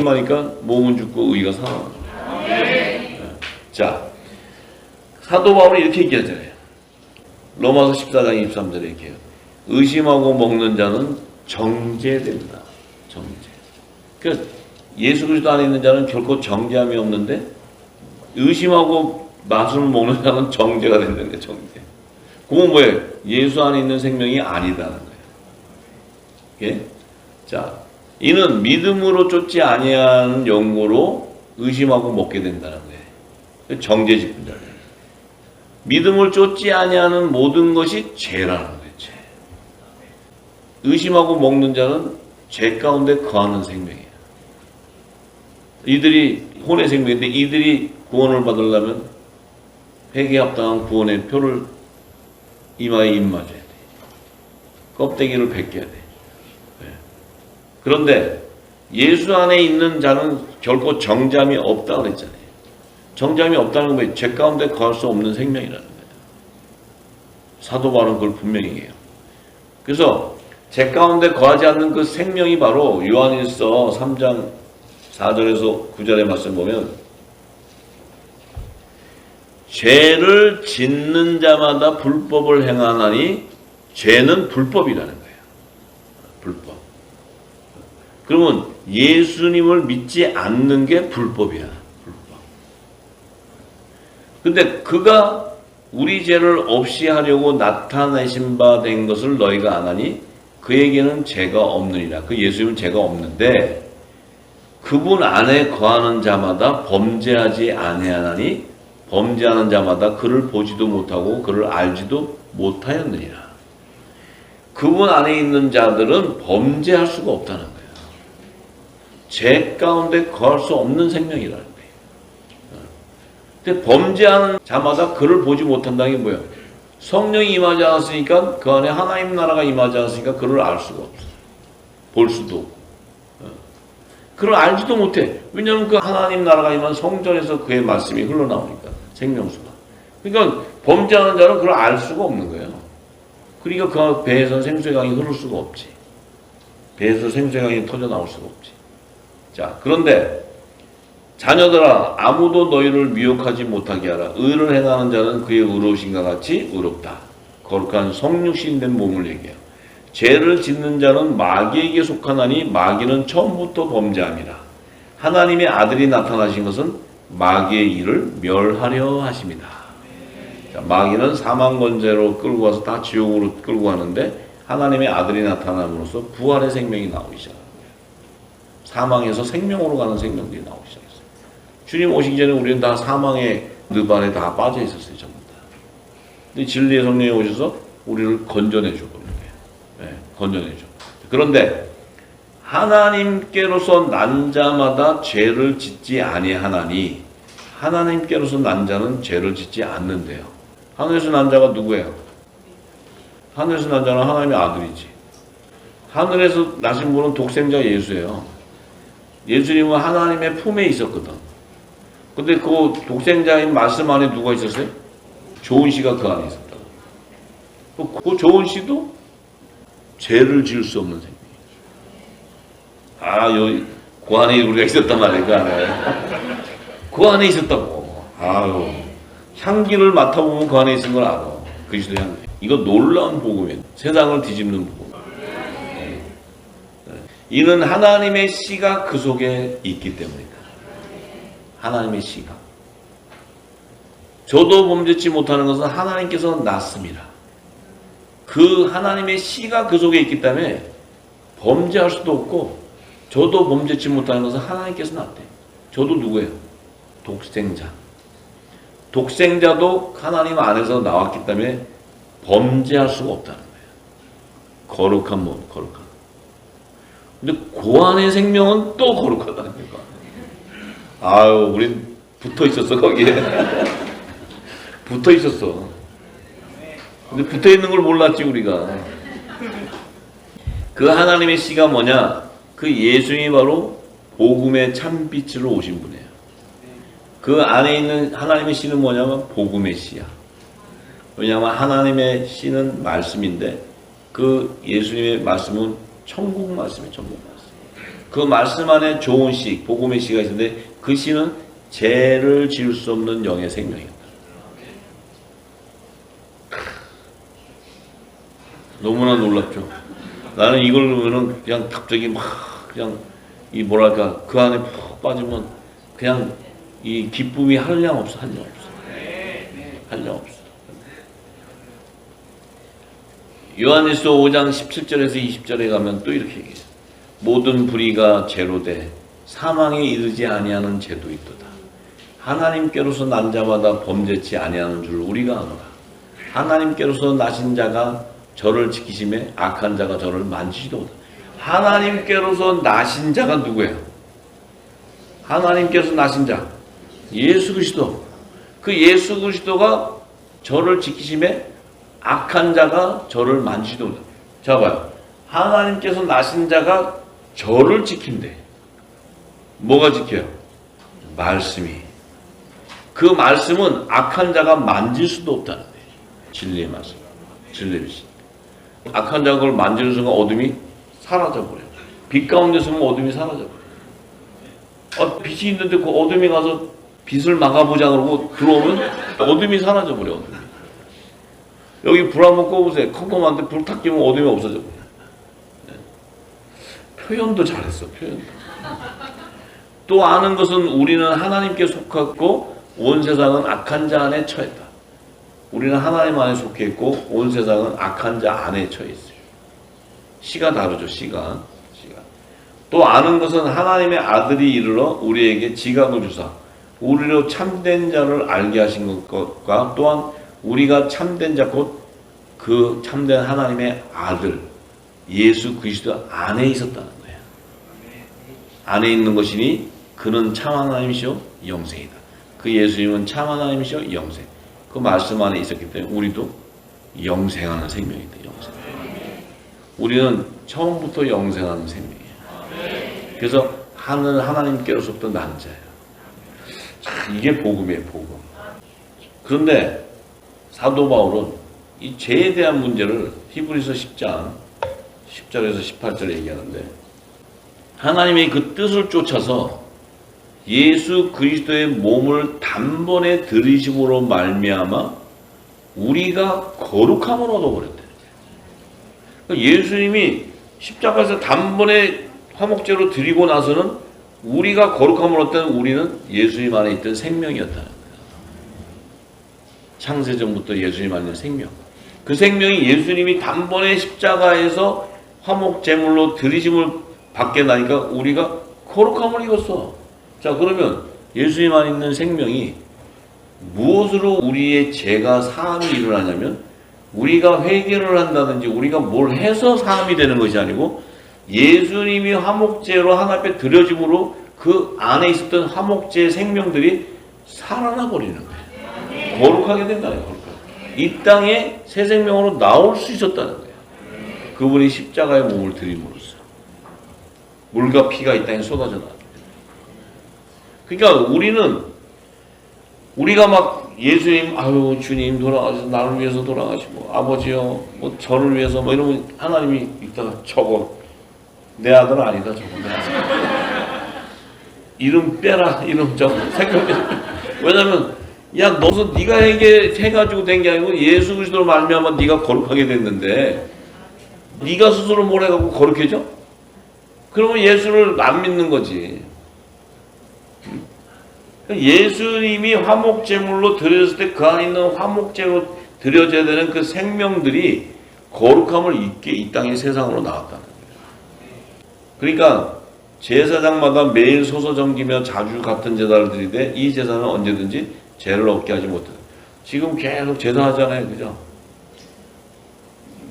임하니까 몸은 죽고 의가 살아나는 거예요. 자, 사도 바울이 이렇게 얘기하잖아요. 로마서 14장 23절에 이렇게 해요. 의심하고 먹는 자는 정죄된다. 정죄. 그러니까 예수 그리스도 안에 있는 자는 결코 정죄함이 없는데 의심하고 마술을 먹는 자는 정죄가 된다는 거예요. 정죄. 그건 뭐예요? 예수 안에 있는 생명이 아니다는 거예요. 예? 자, 이는 믿음으로 쫓지 아니하는 영으로 의심하고 먹게 된다는 거예요. 정죄 짚은 자들. 믿음을 쫓지 아니하는 모든 것이 죄라는 거예요. 죄. 의심하고 먹는 자는 죄 가운데 거하는 생명이에요. 이들이 혼의 생명인데 이들이 구원을 받으려면 회개에 합당한 구원의 표를 이마에 입맞아야 돼. 껍데기를 벗겨야 돼. 그런데 예수 안에 있는 자는 결코 정죄함이 없다고 그랬잖아요. 정죄함이 없다는 건 뭐예요? 죄 가운데 거할 수 없는 생명이라는 거예요. 사도 바울은 그걸 분명히 해요. 그래서 죄 가운데 거하지 않는 그 생명이 바로 요한일서 3장 4절에서 9절의 말씀 보면 죄를 짓는 자마다 불법을 행하나니 죄는 불법이라는 거예요. 불법. 그러면 예수님을 믿지 않는 게 불법이야. 불법. 근데 그가 우리 죄를 없이 하려고 나타내신 바 된 것을 너희가 아나니 그에게는 죄가 없느니라. 그 예수님은 죄가 없는데 그분 안에 거하는 자마다 범죄하지 아니하나니 범죄하는 자마다 그를 보지도 못하고 그를 알지도 못하였느니라. 그분 안에 있는 자들은 범죄할 수가 없다는 거예요. 죄 가운데 거할 수 없는 생명이라는 거예요. 근데 범죄하는 자마다 그를 보지 못한다는 게 뭐예요? 성령이 임하지 않았으니까 그 안에 하나님 나라가 임하지 않았으니까 그를 알 수가 없어. 볼 수도 없고. 그를 알지도 못해. 왜냐하면 그 하나님 나라가 임한 성전에서 그의 말씀이 흘러나오니까. 생명수가. 그러니까 범죄하는 자는 그걸 알 수가 없는 거예요. 그러니까 그 배에서 생수의 강이 흐를 수가 없지. 배에서 생수의 강이 터져 나올 수가 없지. 자, 그런데 자녀들아 아무도 너희를 미혹하지 못하게 하라. 의를 행하는 자는 그의 의로우신가 같이 의롭다. 거룩한 성육신 된 몸을 얘기해요. 죄를 짓는 자는 마귀에게 속하나니 마귀는 처음부터 범죄함이라. 하나님의 아들이 나타나신 것은 마귀의 일을 멸하려 하심이다. 자, 마귀는 사망 권세로 끌고 와서 다 지옥으로 끌고 가는데 하나님의 아들이 나타남으로써 부활의 생명이 나오기 시작합니다. 사망에서 생명으로 가는 생명들이 나오기 시작했어요. 주님 오시기 전에 우리는 다 사망의 늪 안에 다 빠져 있었어요. 전부 다. 근데 진리의 성령이 오셔서 우리를 건져내줘. 네, 건져내줘. 그런데 하나님께로서 난 자마다 죄를 짓지 아니하나니 하나님께로서 난 자는 죄를 짓지 않는데요. 하늘에서 난 자가 누구예요? 하늘에서 난 자는 하나님의 아들이지. 하늘에서 나신 분은 독생자 예수예요. 예수님은 하나님의 품에 있었거든. 근데 그 독생자인 말씀 안에 누가 있었어요? 좋은 씨가 그 안에 있었다고. 그 좋은 씨도 죄를 지을 수 없는 생명. 여기 그 안에 우리가 있었단 말이야. 그 안에. 그 안에 있었다고. 향기를 맡아보면 그 안에 있은 걸 알아. 그리스도 향기. 이거 놀라운 복음이에요. 세상을 뒤집는 복음. 이는 하나님의 씨가 그 속에 있기 때문이다. 하나님의 씨가. 저도 범죄치 못하는 것은 하나님께서 낳습니다. 그 하나님의 씨가 그 속에 있기 때문에 범죄할 수도 없고 저도 범죄치 못하는 것은 하나님께서 낳대. 저도 누구예요? 독생자. 독생자도 하나님 안에서 나왔기 때문에 범죄할 수가 없다는 거예요. 거룩한 몸, 거룩한. 근데 그 안의 생명은 또 거룩하다는 거예요. 우린 붙어 있었어, 거기에. 붙어 있었어. 근데 붙어 있는 걸 몰랐지, 우리가. 그 하나님의 씨가 뭐냐? 그 예수님이 바로 복음의 참빛으로 오신 분이에요. 그 안에 있는 하나님의 씨는 뭐냐면 복음의 씨야. 왜냐하면 하나님의 씨는 말씀인데 그 예수님의 말씀은 천국 말씀이에요. 천국 말씀. 그 말씀 안에 좋은 씨, 복음의 씨가 있는데 그 씨는 죄를 지을 수 없는 영의 생명이다. 너무나 놀랍죠. 나는 이걸 보면은 그냥 갑자기 막 그냥 이 뭐랄까 그 안에 푹 빠지면 그냥 이 기쁨이 한량 없어, 한량 없어, 한량 없어. 요한일서 5장 17절에서 20절에 가면 또 이렇게 얘기해요. 모든 불의가 죄로 돼 사망에 이르지 아니하는 죄도 있도다. 하나님께로서 난 자마다 범죄치 아니하는 줄 우리가 아노라. 하나님께로서 나신 자가 저를 지키심에 악한 자가 저를 만지지도 못하다. 하나님께로서 나신 자가 누구예요? 하나님께서 나신 자 예수 그리스도. 그 예수 그리스도가 저를 지키심에 악한 자가 저를 만지지도 못하다. 자 봐요. 하나님께서 나신 자가 저를 지킨대. 뭐가 지켜요? 말씀이. 그 말씀은 악한 자가 만질 수도 없다는 거예요. 진리의 말씀. 진리의 빛이. 악한 자가 그걸 만지는 순간 어둠이 사라져버려요. 빛 가운데 서면 어둠이 사라져버려요. 빛이 있는데 그 어둠이 가서 빛을 막아보자 그러고 들어오면 어둠이 사라져버려요. 어둠이. 여기 불 한번 꺼보세요. 컴컴한데 불 탁 끼면 어둠이 없어져버려요. 네. 표현도 잘했어. 표현도. 또 아는 것은 우리는 하나님께 속했고 온 세상은 악한 자 안에 처했다. 우리는 하나님 안에 속해 있고 온 세상은 악한 자 안에 처해 있어요. 시가 다르죠. 시가. 또 아는 것은 하나님의 아들이 이르러 우리에게 지각을 주사 우리로 참된 자를 알게 하신 것과 또한 우리가 참된 자 곧 그 참된 하나님의 아들 예수 그리스도 안에 있었다는 거예요. 안에 있는 것이니 그는 참 하나님이시오 영생이다. 그 예수님은 참 하나님이시오 영생. 그 말씀 안에 있었기 때문에 우리도 영생하는 생명이다. 영생. 우리는 처음부터 영생하는 생명이에요. 그래서 하나님께로부터 난 자예요. 이게 복음이에요. 복음. 그런데 사도 바울은 이 죄에 대한 문제를 히브리서 10장 10절에서 18절에 얘기하는데 하나님의 그 뜻을 쫓아서 예수 그리스도의 몸을 단번에 들이심으로 말미암아 우리가 거룩함을 얻어버렸대. 그러니까 예수님이 십자가에서 단번에 화목제로 드리고 나서는 우리가 거룩함을 얻던 우리는 예수님 안에 있던 생명이었다는 거예요. 창세전부터 예수님 안에 있는 생명. 그 생명이 예수님이 단번에 십자가에서 화목제물로 드리심을 받게 나니까 우리가 거룩함을 입었어. 자, 그러면 예수님 안에 있는 생명이 무엇으로 우리의 죄가 사함이 일어나냐면 우리가 회개를 한다든지 우리가 뭘 해서 사함이 되는 것이 아니고 예수님이 화목제로 하나님 앞에 드려짐으로 그 안에 있었던 화목제의 생명들이 살아나 버리는 거예요. 거룩하게 된다는 거예요. 이 땅에 새 생명으로 나올 수 있었다는 거예요. 그분이 십자가의 몸을 드림으로써 물과 피가 이 땅에 쏟아져 나왔다. 그러니까 우리가 막 예수님, 아유 주님 돌아가셔서 나를 위해서 돌아가시고 아버지요 뭐 저를 위해서 뭐 이러면 하나님이 이따가 저거 내 아들 아니다 저거 내 아들. 이름 빼라 이름 저거 생각해. 왜냐면 야 너서 네가 해가지고 된 게 아니고 예수 그리스도로 말미암아 네가 거룩하게 됐는데 네가 스스로 뭘 해갖고 거룩해져? 그러면 예수를 안 믿는 거지. 예수님이 화목제물로 드려졌을 때 그 안에 있는 화목제로 드려져야 되는 그 생명들이 거룩함을 입게 이 땅의 세상으로 나왔다는 거예요. 그러니까 제사장마다 매일 소소정기며 자주 같은 제사를 드리되 이 제사는 언제든지 죄를 얻게 하지 못한다. 지금 계속 제사하잖아요. 그죠?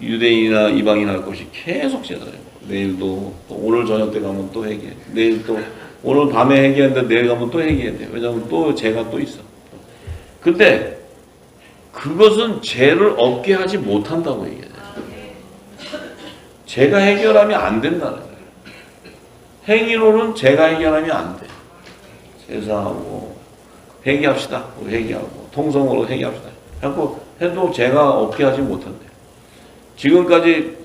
유대인이나 이방인 할 것이 계속 제사해요. 내일도 또 오늘 저녁 때 가면 또 회개해. 내일 또 오늘 밤에 회개하는데 내일 가면 또 회개해야 돼. 왜냐하면 또 죄가 또 있어. 근데 그것은 죄를 얻게 하지 못한다고 얘기해요. 죄가 해결하면 안 된다는 거예요. 행위로는 죄가 해결하면 안 돼. 제사하고 회개합시다. 우리 회개하고 통성으로 회개합시다. 하고 해도 죄가 얻게 하지 못한대. 지금까지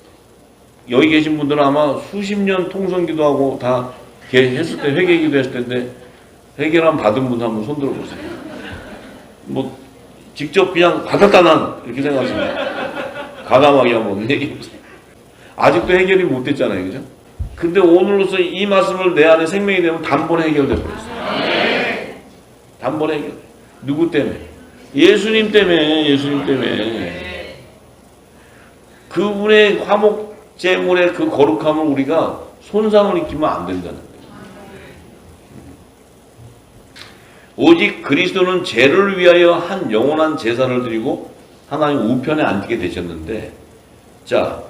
여기 계신 분들은 아마 수십 년 통성기도하고 다 걔 했을 때 회개기도 했을 텐데 회개랑 받은 분 한번 손들어 보세요. 뭐 직접 그냥 받았다 난 이렇게 생각하시면 가감하게 한번 얘기해 보세요. 아직도 해결이 못 됐잖아요, 그죠? 근데 오늘로서 이 말씀을 내 안에 생명이 되면 단번에 해결돼 버렸어요. 단번에 해결. 누구 때문에? 예수님 때문에. 예수님 때문에. 그분의 화목 제물의 그 거룩함을 우리가 손상을 입히면 안 된다는 거예요. 오직 그리스도는 죄를 위하여 한 영원한 제사를 드리고 하나님 우편에 앉게 되셨는데, 자,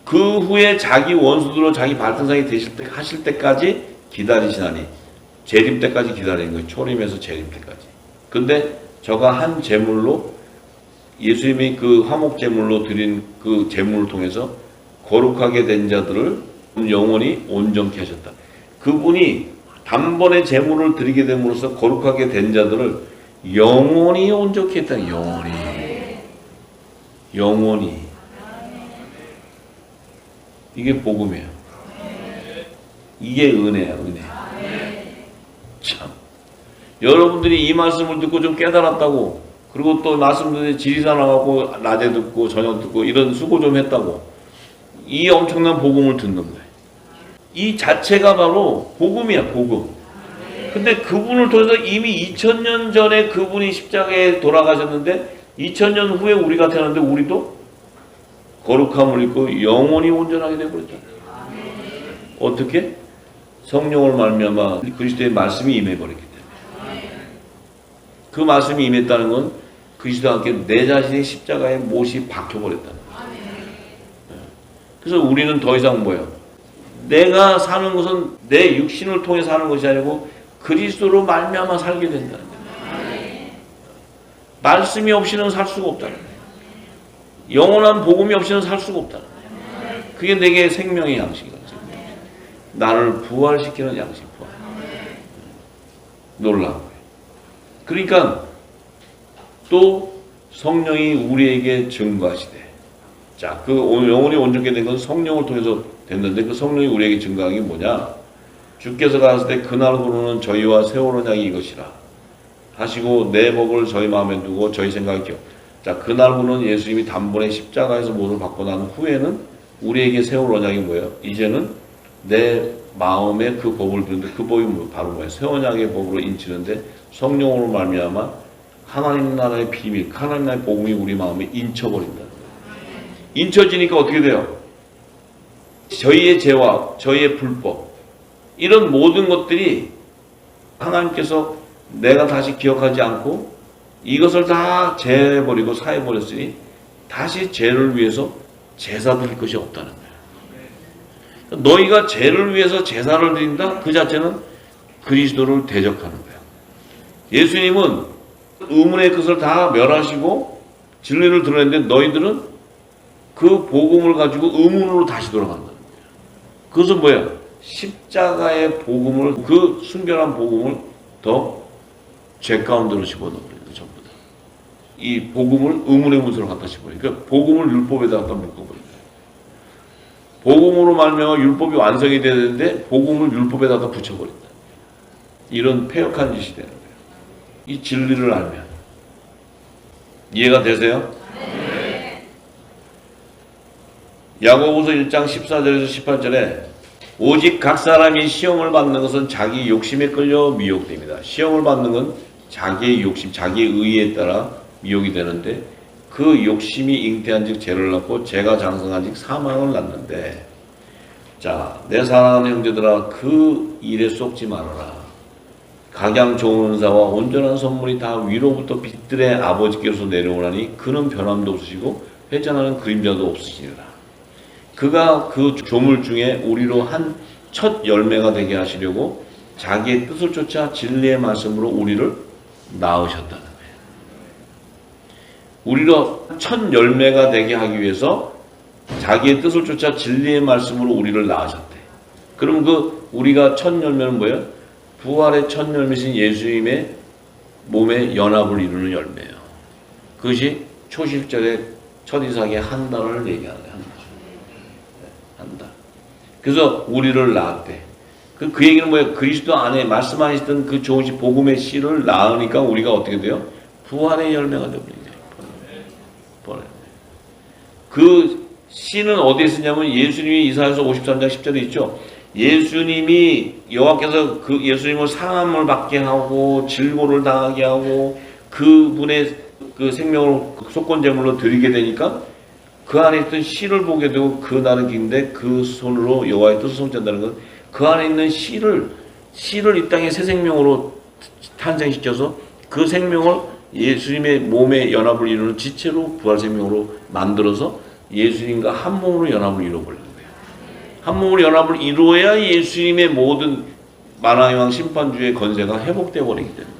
그 후에 자기 원수들로 자기 발등상이 하실 때까지 기다리시나니, 재림 때까지 기다리는 거예요. 초림에서 재림 때까지. 근데 저가 한 제물로, 예수님이 그 화목 제물로 드린 그 제물을 통해서 거룩하게 된 자들을 영원히 온전케 하셨다. 그분이 단번에 제물을 드리게 됨으로써 거룩하게 된 자들을 영원히 온전케 했다. 영원히. 영원히. 이게 복음이에요. 이게 은혜야, 은혜. 참. 여러분들이 이 말씀을 듣고 좀 깨달았다고, 그리고 또 말씀들이 지리산 와갖고 낮에 듣고 저녁 듣고 이런 수고 좀 했다고, 이 엄청난 복음을 듣는 거예요. 이 자체가 바로 복음이야, 복음. 근데 그분을 통해서 이미 2000년 전에 그분이 십자가에 돌아가셨는데 2000년 후에 우리가 태어났는데 우리도 거룩함을 입고 영원히 온전하게 되어버렸잖아요. 어떻게? 성령을 말미암아 그리스도의 말씀이 임해버렸기 때문에. 그 말씀이 임했다는 건 그리스도와 함께 내 자신의 십자가에 못이 박혀버렸다는 거예요. 그래서 우리는 더 이상 뭐예요? 내가 사는 것은 내 육신을 통해 사는 것이 아니고 그리스도로 말미암아 살게 된다는 거예요. 말씀이 없이는 살 수가 없다는 거예요. 영원한 복음이 없이는 살 수가 없다는 거예요. 그게 내게 생명의 양식이다. 나를 부활시키는 양식, 부활. 놀라운 거예요. 그러니까 또 성령이 우리에게 증거하시되, 자, 그 영혼이 온전케 된 것은 성령을 통해서 됐는데 그 성령이 우리에게 증거한 게 뭐냐? 주께서 가셨을 때 그날으로는 저희와 세월 언약이 이것이라 하시고 내 복을 저희 마음에 두고 저희 생각에 기억. 자, 그날부는 예수님이 단번에 십자가에서 못을 받고 난 후에는 우리에게 세월 언약이 뭐예요? 이제는 내 마음에 그 법을 두는데 그 법이 바로 뭐예요? 새 언약의 법으로 인치는데 성령으로 말미암아 하나님 나라의 비밀, 하나님 나라의 복음이 우리 마음에 인쳐버린다. 인쳐지니까 어떻게 돼요? 저희의 죄와 저희의 불법, 이런 모든 것들이 하나님께서 내가 다시 기억하지 않고 이것을 다 제해버리고 사해버렸으니 다시 죄를 위해서 제사 드릴 것이 없다는 거예요. 너희가 죄를 위해서 제사를 드린다? 그 자체는 그리스도를 대적하는 거예요. 예수님은 의문의 것을 다 멸하시고 진리를 드러냈는데 너희들은 그 복음을 가지고 의문으로 다시 돌아간다는 거예요. 그것은 뭐예요? 십자가의 복음을, 그 순결한 복음을 더 죄 가운데로 집어넣어버려요. 전부 다. 이 복음을 의문의 문서로 갖다 집어버려요. 그러니까 복음을 율법에다 갖다 묶어버려요. 복음으로 말미암아 율법이 완성이 되야 되는데 복음을 율법에다가 붙여버린다. 이런 폐역한 짓이 되는 거예요. 이 진리를 알면. 이해가 되세요? 네. 야고보서 1장 14절에서 18절에 오직 각 사람이 시험을 받는 것은 자기 욕심에 끌려 미혹됩니다. 시험을 받는 건 자기의 욕심, 자기의 의에 따라 미혹이 되는데 그 욕심이 잉태한 즉 죄를 낳고 죄가 장성한 즉 사망을 낳는데, 자, 내 사랑하는 형제들아 그 일에 속지 말아라. 각양 좋은 은사와 온전한 선물이 다 위로부터 빛들의 아버지께서 내려오나니 그는 변함도 없으시고 회전하는 그림자도 없으시니라. 그가 그 조물 중에 우리로 한 첫 열매가 되게 하시려고 자기의 뜻을 쫓아 진리의 말씀으로 우리를 낳으셨다는 거예요. 우리로 첫 열매가 되게 하기 위해서 자기의 뜻을 쫓아 진리의 말씀으로 우리를 낳으셨대. 그럼 그 우리가 첫 열매는 뭐예요? 부활의 첫 열매신 예수님의 몸의 연합을 이루는 열매예요. 그것이 초실절의 첫 이삭의 한 달을 얘기하는 거예요. 한 달. 그래서 우리를 낳았대. 그 얘기는 뭐예요? 그리스도 안에 말씀 안에 있던 그 좋은 씨, 복음의 씨를 낳으니까 우리가 어떻게 돼요? 부활의 열매가 되버리죠. 그 씨는 어디에 쓰냐면 예수님이 이사야서 53장 10절에 있죠. 예수님이 여호와께서 그 예수님을 상함을 받게 하고 질고를 당하게 하고 그분의 그 생명을 속건제물로 드리게 되니까 그 안에 있던 씨를 보게 되고 그 날은 긴데 그 손으로 여호와의 뜻을 성취한다는 건 그 안에 있는 씨를 이 땅에 새 생명으로 탄생시켜서 그 생명을 예수님의 몸의 연합을 이루는 지체로 부활 생명으로 만들어서 예수님과 한 몸으로 연합을 이루어버리는 거예요. 한 몸으로 연합을 이루어야 예수님의 모든 만왕의 왕 심판주의 건세가 회복되어 버리기 때문에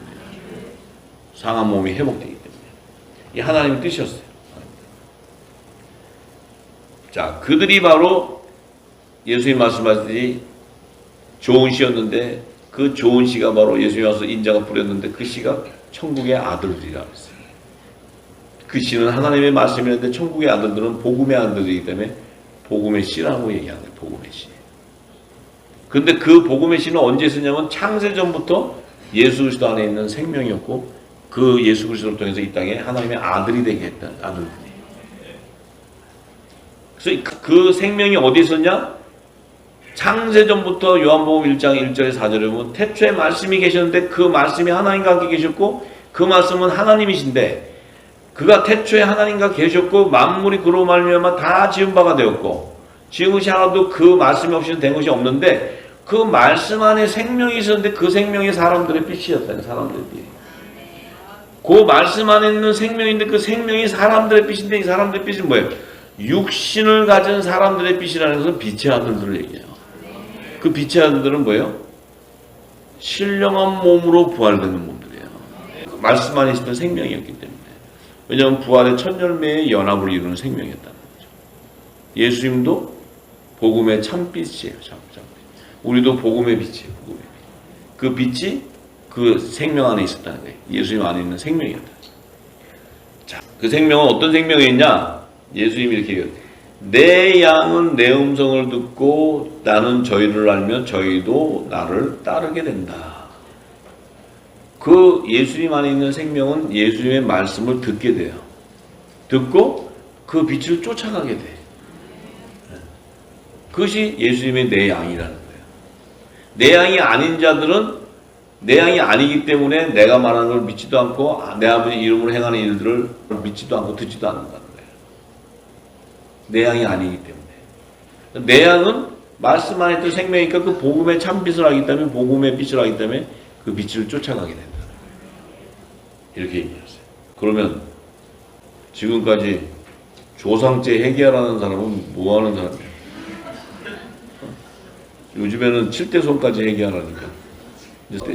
상한 몸이 회복되기 때문에 이 하나님의 뜻이었어요. 자, 그들이 바로 예수님 말씀하셨듯이 좋은 씨였는데 그 좋은 씨가 바로 예수님이 와서 인자가 뿌렸는데 그 씨가 천국의 아들들이라고 했어요. 그 씨는 하나님의 말씀이었는데 천국의 아들들은 복음의 아들들이기 때문에 복음의 씨라고 얘기하는 거예요. 복음의 씨. 근데 그 복음의 씨는 언제 쓰냐면 창세전부터 예수 그리스도 안에 있는 생명이었고 그 예수 그리스도를 통해서 이 땅에 하나님의 아들이 되게 했던 아들들이에요. 그래서 그 생명이 어디 있었냐? 창세전부터 요한복음 1장 1절에 4절에 보면 태초에 말씀이 계셨는데 그 말씀이 하나님과 함께 계셨고 그 말씀은 하나님이신데 그가 태초에 하나님과 계셨고 만물이 그로 말미암아 다 지은 바가 되었고 지은 것이 하나도 그 말씀이 없이는 된 것이 없는데 그 말씀 안에 생명이 있었는데 그 생명이 사람들의 빛이었다는 사람들의 빛. 그 말씀 안에 있는 생명인데 그 생명이 사람들의 빛인데 이 사람들의 빛은 뭐예요? 육신을 가진 사람들의 빛이라는 것은 빛의 아들들을 얘기해요. 그 빛의 아들들은 뭐예요? 신령한 몸으로 부활되는 몸들이에요. 그 말씀 안에 있었던 생명이었기 때문에. 왜냐하면 부활의 첫 열매의 연합을 이루는 생명이었다는 거죠. 예수님도 복음의 참빛이에요. 참빛. 우리도 복음의 빛이에요. 복음의 빛. 그 빛이 그 생명 안에 있었다는 거예요. 예수님 안에 있는 생명이었다. 자, 그 생명은 어떤 생명이었냐? 예수님이 이렇게 얘기해요. 내 양은 내 음성을 듣고 나는 저희를 알면 저희도 나를 따르게 된다. 그 예수님 안에 있는 생명은 예수님의 말씀을 듣게 돼요. 듣고 그 빛을 쫓아가게 돼. 그것이 예수님의 내 양이라는 거예요. 내 양이 아닌 자들은 내 양이 아니기 때문에 내가 말하는 걸 믿지도 않고 내 아버지 이름으로 행하는 일들을 믿지도 않고 듣지도 않는다는 거예요. 내 양이 아니기 때문에. 내 양은 말씀 안에 있던 생명이니까 그 복음의 참빛을 하기 때문에 복음의 빛을 하기 때문에 그 빛을 쫓아가게 된다. 이렇게 얘기했어요. 그러면 지금까지 조상제 회개하라는 사람은 뭐하는 사람이에요? 요즘에는 7대 손까지 회개하라니까.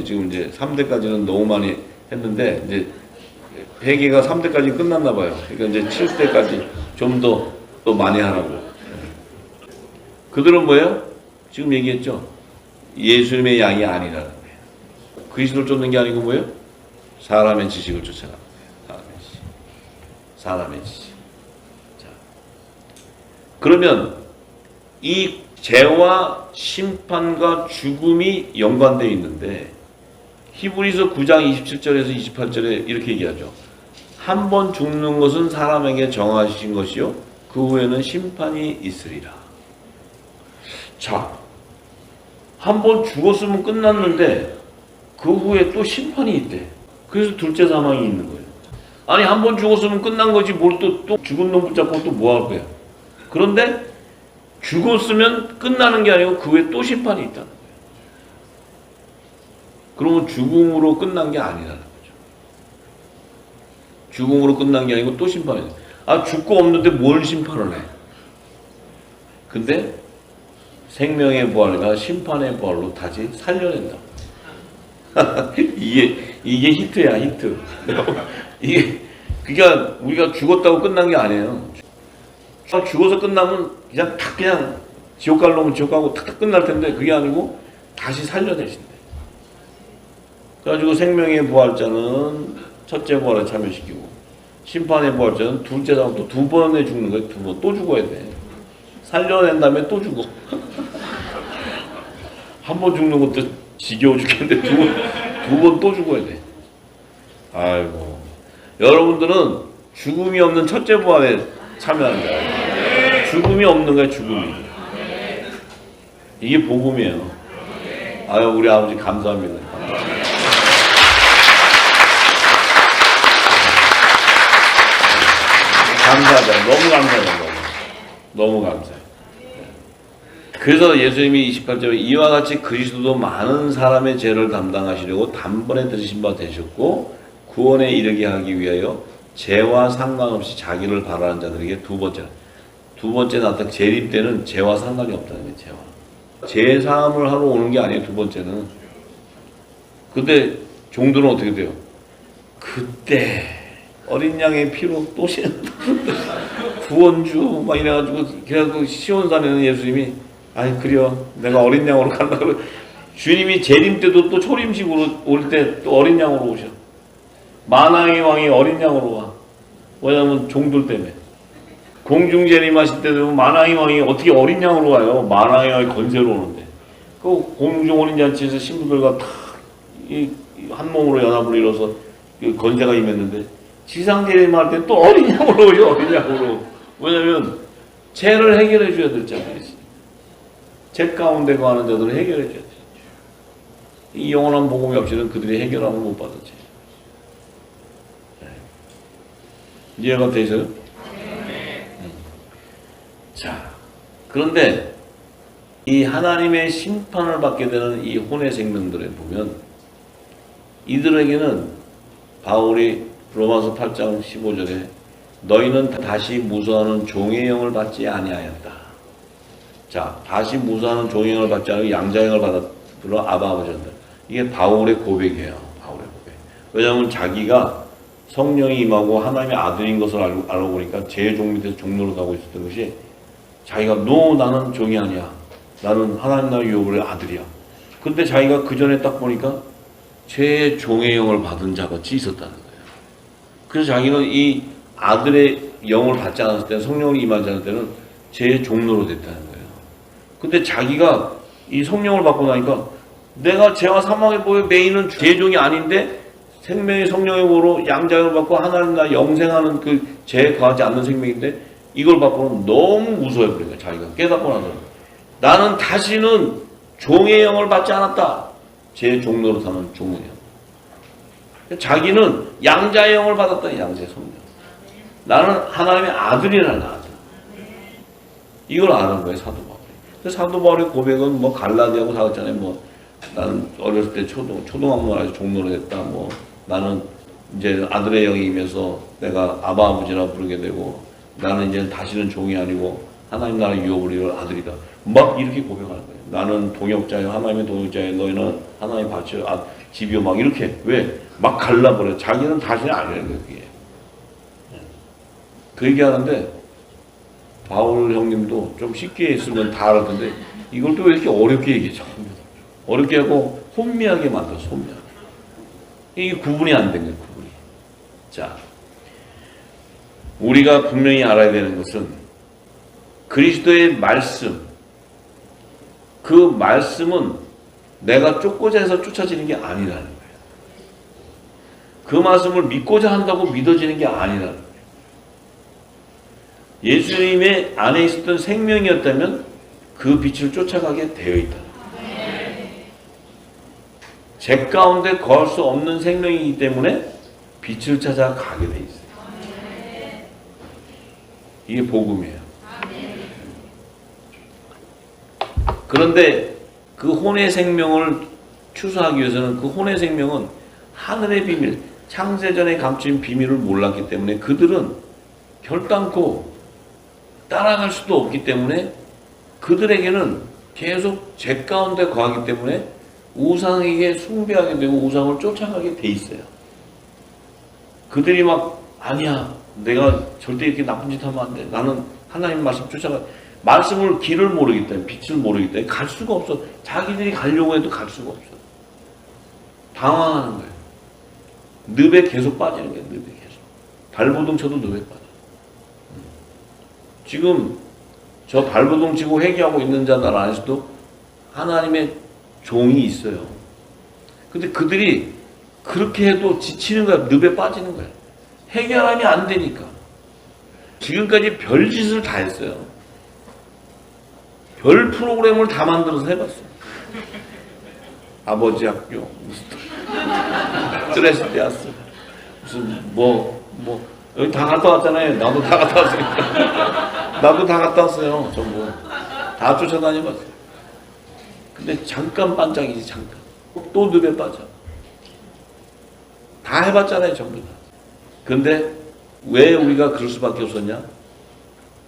지금 이제 3대까지는 너무 많이 했는데 이제 회개가 3대까지 끝났나 봐요. 그러니까 이제 7대까지 좀 더 많이 하라고. 그들은 뭐예요? 지금 얘기했죠. 예수님의 양이 아니라는 거예요. 그리스도를 쫓는 게 아니고 뭐예요? 사람의 지식을 쫓아가는 거예요. 사람의 지식. 자, 그러면 이 죄와 심판과 죽음이 연관되어 있는데 히브리서 9장 27절에서 28절에 이렇게 얘기하죠. 한 번 죽는 것은 사람에게 정하신 것이요 그 후에는 심판이 있으리라. 자, 한 번 죽었으면 끝났는데 그 후에 또 심판이 있대. 그래서 둘째 사망이 있는 거예요. 아니 한 번 죽었으면 끝난 거지 뭘 또 죽은 놈 붙잡고 또 뭐 할 거야. 그런데 죽었으면 끝나는 게 아니고 그 후에 또 심판이 있다는 거예요. 그러면 죽음으로 끝난 게 아니라는 거죠. 죽음으로 끝난 게 아니고 또 심판이 있어요. 아 죽고 없는데 뭘 심판을 해. 근데 생명의 부활과 심판의 부활로 다시 살려낸다. 이게 히트야 히트. 이게 그러니까 우리가 죽었다고 끝난 게 아니에요. 죽어서 끝나면 그냥 지옥 갈 놈은 지옥 가고 탁탁 끝날 텐데 그게 아니고 다시 살려내신대. 그래가지고 생명의 부활자는 첫째 부활에 참여시키고 심판의 부활자는 둘째 사람 또 두 번에 죽는 거예요. 두 번 또 죽어야 돼. 살려낸 다음에 또 죽어. 한 번 죽는 것도 지겨워 죽겠는데 두 번 또 죽어야 돼. 아이고. 여러분들은 죽음이 없는 첫째 부활에 참여하는 거야. 죽음이 없는 거야, 죽음이. 이게 복음이에요. 아유, 우리 아버지 감사합니다. 감사하다. 너무 감사해요. 너무 감사해요. 그래서 예수님이 28절에 이와 같이 그리스도도 많은 사람의 죄를 담당하시려고 단번에 들으신 바 되셨고 구원에 이르게 하기 위하여 죄와 상관없이 자기를 바라는 자들에게 두 번째 나타 재림 때는 죄와 상관이 없다는 거예요. 죄와. 죄 사함을 하러 오는 게 아니에요. 두 번째는. 근데 종들은 어떻게 돼요? 그때 어린 양의 피로 또 구원주 막 이래가지고 그래갖고 시온산에는 예수님이 아니 그래요 내가 어린 양으로 간다고 주님이 재림 때도 또 초림식으로 올 때 또 어린 양으로 오셔. 만왕의 왕이 어린 양으로 와. 왜냐면 종들 때문에. 공중 재림하실 때도 만왕의 왕이 어떻게 어린 양으로 와요. 만왕의 왕이 건세로 오는데 그 공중 어린 잔치에서 신부들과 다 한 몸으로 연합을 이뤄서 건세가 임했는데 지상 재림할 때 또 어린 양으로 오죠. 어린 양으로. 왜냐면 죄를 해결해 줘야 될 자들이 있어요. 죄 가운데 거하는 자들을 해결해 줘야 돼요. 이 영원한 복음이 없이는 그들이 해결함을 못 받았지. 이해가 되세요? 자, 그런데 이 하나님의 심판을 받게 되는 이 혼의 생명들에 보면 이들에게는 바울이 로마서 8장 15절에 너희는 다시 무서워하는 종의 영을 받지 아니하였다. 자, 다시 무서워하는 종의 영을 받지 않고 양자의 영을 받아 아바 아버지한다. 이게 바울의 고백이에요. 바울의 고백. 왜냐하면 자기가 성령이 임하고 하나님의 아들인 것을 알고 보니까 제 종 밑에서 종로로 가고 있었던 것이 자기가 너 나는 종이 아니야. 나는 하나님 나라의 유업의 아들이야. 근데 자기가 그 전에 딱 보니까 제 종의 영을 받은 자같이 있었다는 거예요. 그래서 자기는 이 아들의 영을 받지 않았을 때는 성령을 임하지 않을 때는 제 종로로 됐다는 거예요. 근데 자기가 이 성령을 받고 나니까 내가 죄와 사망의 보에 매이는 제 종이 아닌데 생명의 성령의 보로 양자를 받고 하나님 나라 영생하는 그 죄에 거하지 않는 생명인데 이걸 받고는 너무 무서워해버린 거예요. 자기가 깨닫고 나서 나는 다시는 종의 영을 받지 않았다. 제 종로로 사는 종의 영. 자기는 양자의 영을 받았다. 양자의 성령. 나는 하나님의 아들이라는 아들. 이걸 아는 거예요. 사도 바울이. 사도 바울의 고백은 뭐 갈라디아고 다 했잖아요. 뭐 나는 어렸을 때 초등학교 아주 종로로 됐다. 뭐 나는 이제 아들의 영이 임해서 내가 아바 아버지라 부르게 되고 나는 이제 다시는 종이 아니고 하나님 나라 유업을 이룰 아들이다. 막 이렇게 고백하는 거예요. 나는 동역자요. 하나님의 동역자요. 너희는 하나님 밭이요. 집이요. 막 이렇게. 왜? 막 갈라버려. 자기는 다시는 아니라는 거예요. 그게. 그 얘기하는데 바울 형님도 좀 쉽게 했으면 다 알았는데 이걸 또 왜 이렇게 어렵게 얘기해. 어렵게 하고 혼미하게 만들어서 혼미하게. 이게 구분이 안 된 거예요. 구분이. 자, 우리가 분명히 알아야 되는 것은 그리스도의 말씀, 그 말씀은 내가 쫓고자 해서 쫓아지는 게 아니라는 거예요. 그 말씀을 믿고자 한다고 믿어지는 게 아니라는 거예요. 예수님의 안에 있었던 생명이었다면 그 빛을 쫓아가게 되어 있다. 죄 가운데 거할 수 없는 생명이기 때문에 빛을 찾아 가게 돼 있어요. 이게 복음이에요. 그런데 그 혼의 생명을 추수하기 위해서는 그 혼의 생명은 하늘의 비밀, 창세전에 감춘 비밀을 몰랐기 때문에 그들은 결단코 따라갈 수도 없기 때문에 그들에게는 계속 죄 가운데 거하기 때문에 우상에게 숭배하게 되고 우상을 쫓아가게 돼 있어요. 그들이 막 아니야 내가 절대 이렇게 나쁜 짓 하면 안 돼. 나는 하나님 말씀 쫓아가 말씀을 길을 모르기 때문에 빛을 모르기 때문에 갈 수가 없어. 자기들이 가려고 해도 갈 수가 없어. 당황하는 거예요. 늪에 계속 빠지는 거예요. 늪에 계속. 발버둥 쳐도 늪에 빠져. 지금 저 발버둥 치고 회개하고 있는 자들 안에서도 하나님의 종이 있어요. 근데 그들이 그렇게 해도 지치는 거야. 늪에 빠지는 거야. 해결하면 안 되니까. 지금까지 별짓을 다 했어요. 별 프로그램을 다 만들어서 해봤어요. 아버지 학교, 스트레스 대학교, 무슨 여기 다 갔다 왔잖아요. 나도 다 갔다 왔으니까. 나도 다 갔다 왔어요. 전부 다 쫓아다녀봤어요. 근데 잠깐 반짝이지, 잠깐. 또 늪에 빠져. 다 해봤잖아요, 전부 다. 근데 왜 우리가 그럴 수밖에 없었냐?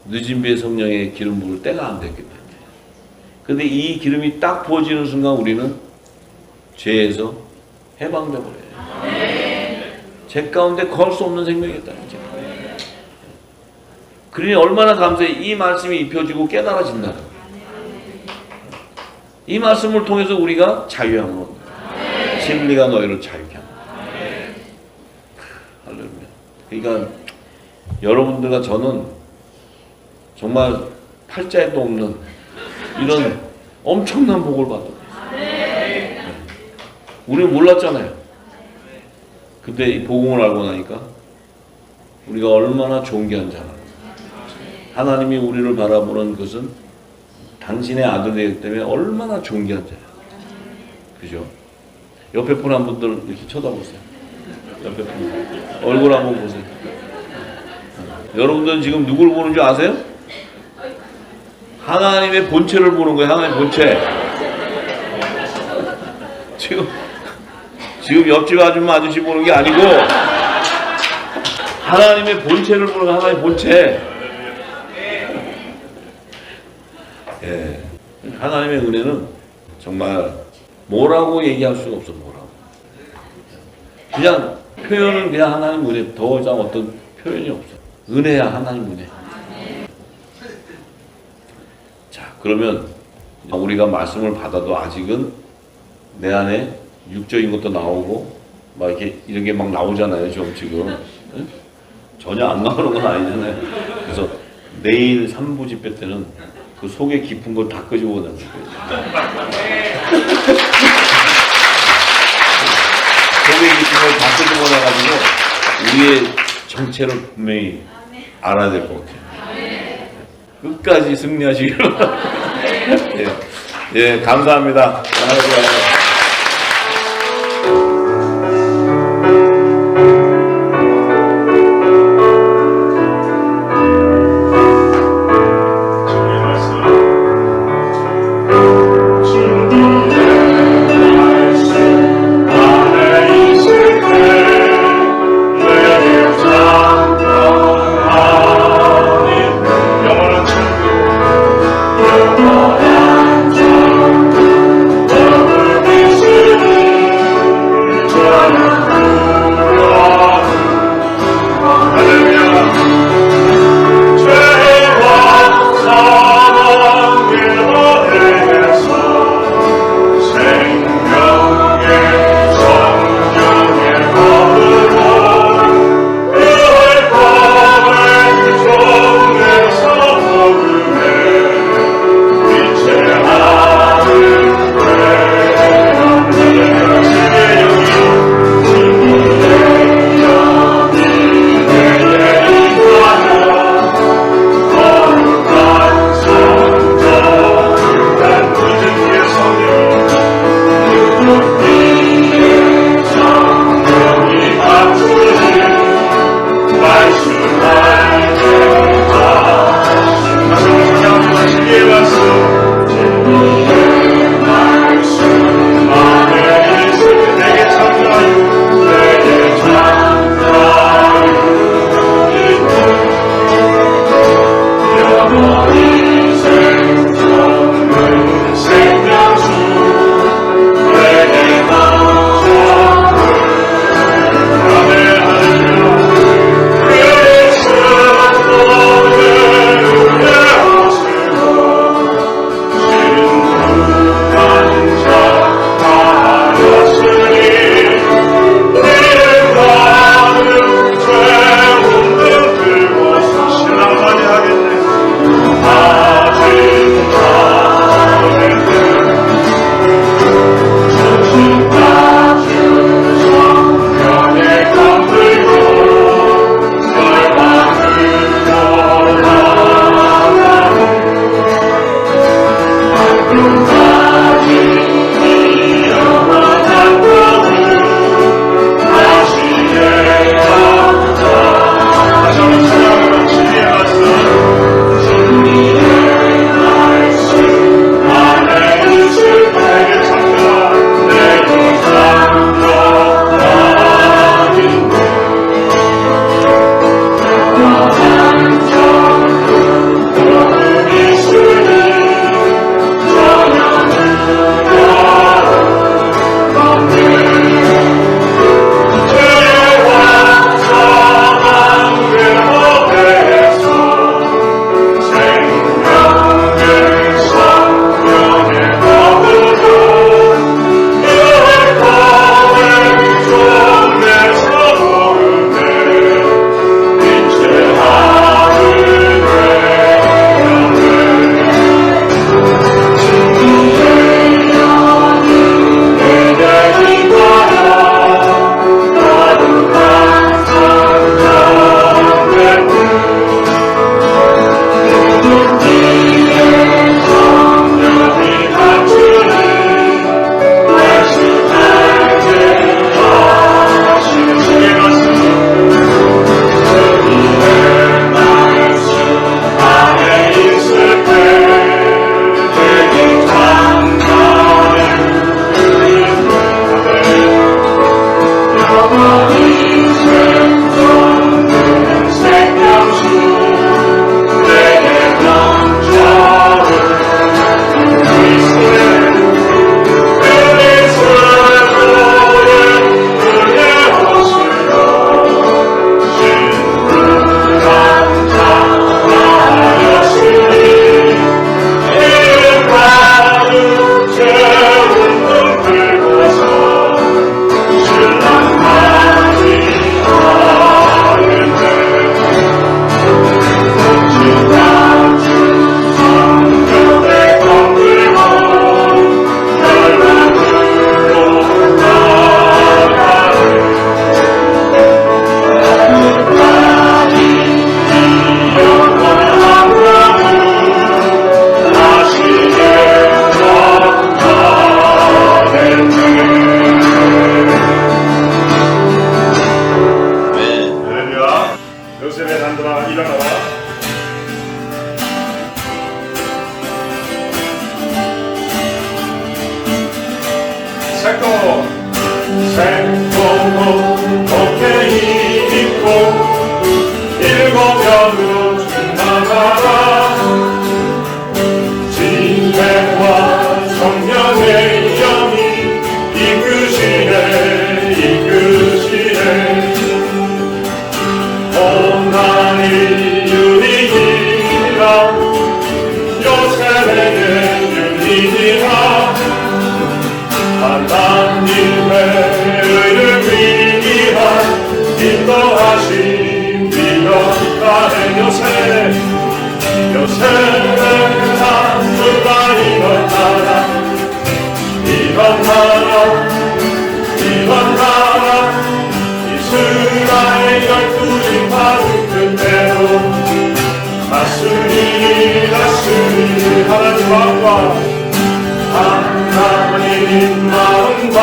늦은 비에 성령의 기름 부을 때가 안 됐기 때문에. 근데 이 기름이 딱 부어지는 순간 우리는 죄에서 해방돼 버려요. 죄 가운데 걸 수 없는 생명이었다는 거죠. 그러니 얼마나 감사해. 이 말씀이 입혀지고 깨달아진다는 거예요. 이 말씀을 통해서 우리가 자유함을 얻는 거예요. 진리가 너희를 자유케 한다. 할렐루야. 그러니까 여러분들과 저는 정말 팔자에도 없는 이런 엄청난 복을 받았어요. 우리는 몰랐잖아요. 근데 이 복음을 알고 나니까 우리가 얼마나 존귀한 자라. 하나님이 우리를 바라보는 것은 당신의 아들이기 때문에 얼마나 존귀한 자야. 그죠? 옆에 분 한 분들 이렇게 쳐다보세요. 옆에 분 얼굴 한번 보세요. 여러분들은 지금 누굴 보는 줄 아세요? 하나님의 본체를 보는 거예요. 하나님의 본체. 지금 옆집 아줌마 아저씨 보는 게 아니고 하나님의 본체를 보는 거예요. 하나님의 본체. 예. 하나님의 은혜는 정말 뭐라고 얘기할 수가 없어. 뭐라고. 그냥 표현은 그냥 하나님 은혜. 더 이상 어떤 표현이 없어. 은혜야. 하나님 은혜. 자, 그러면 우리가 말씀을 받아도 아직은 내 안에 육적인 것도 나오고 막 이렇게 이런 게 막 나오잖아요. 지금 응? 전혀 안 나오는 건 아니잖아요. 그래서 내일 3부 집회 때는 그 속에 깊은 걸 다 끄집어내는 거예요. 속에 깊은 걸 다 끄집어내가지고 우리의 정체를 분명히 알아야 될 것 같아요. 끝까지 승리하시길 바랍니다. 예, 감사합니다. 방어하는 요셉의 남주가 이런 나라 이스라엘 12지파 끝대로 다스리 하나님 마음과 하나님 마음과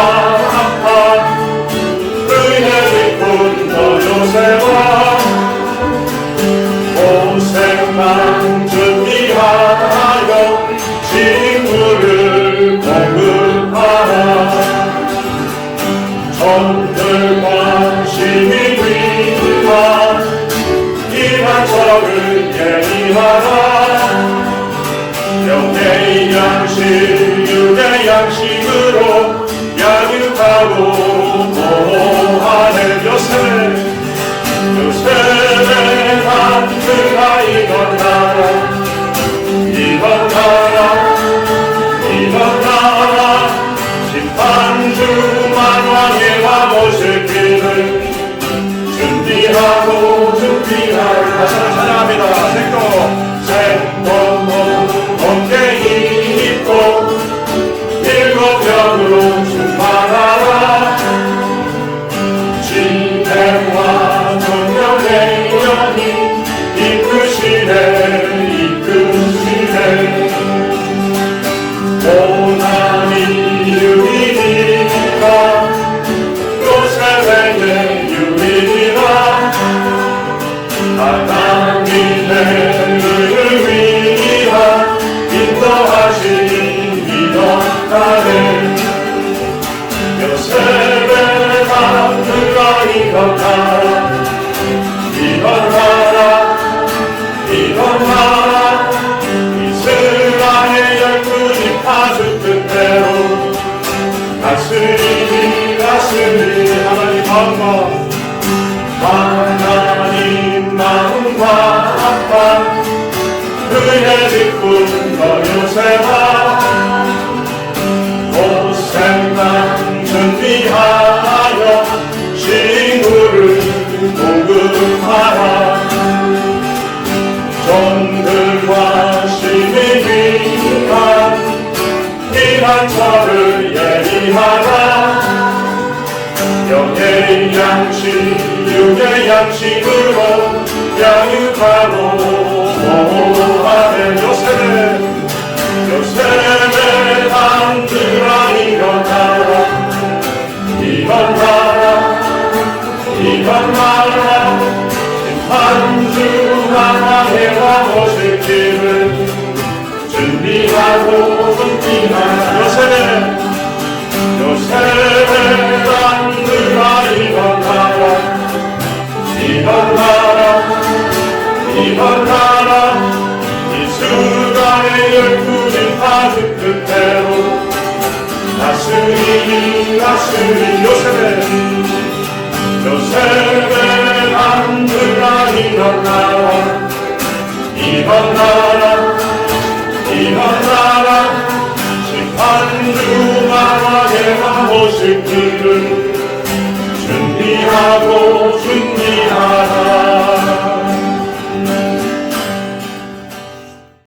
합한 은혜의 군도 요셉아 고생만 준비하여 식물을 공급하라 전들과 시민 위한 이만처를 예리하라 영의 양식 육의 양식으로 양육하고 보호하는 요셉의 남들아 이런 나라 심판주 만왕의 와보실 길을 준비하고 다시 찬양합니다. 생동 어깨 입고 일곱 병으로 충만하라 지혜와 정령의 영이 이끄시네 고난이 유일이라 요셉에게 유일이라 하나님의 의를 위한 인도하신 이런 날에 요셉의 남들아 이런 나라 이스라엘 12지파 끝대로 다스리 하나님 마음과 합한 은혜의 군도 요셉아 고생만 준비하여 식물을 공급하라 종들과 시민 위한 이만처를 예리하라 영의 양식 육의 양식으로 양육하고 보호하는 요셉의 남들아 이런 나라 심판주 만왕의 와보실 길을 준비하는 요셉의 남들아 이런 나라 이스라엘 12지파 끝대로 다스리 요셉의 남들아 이런 나라 심판주 만왕의 와보실 길을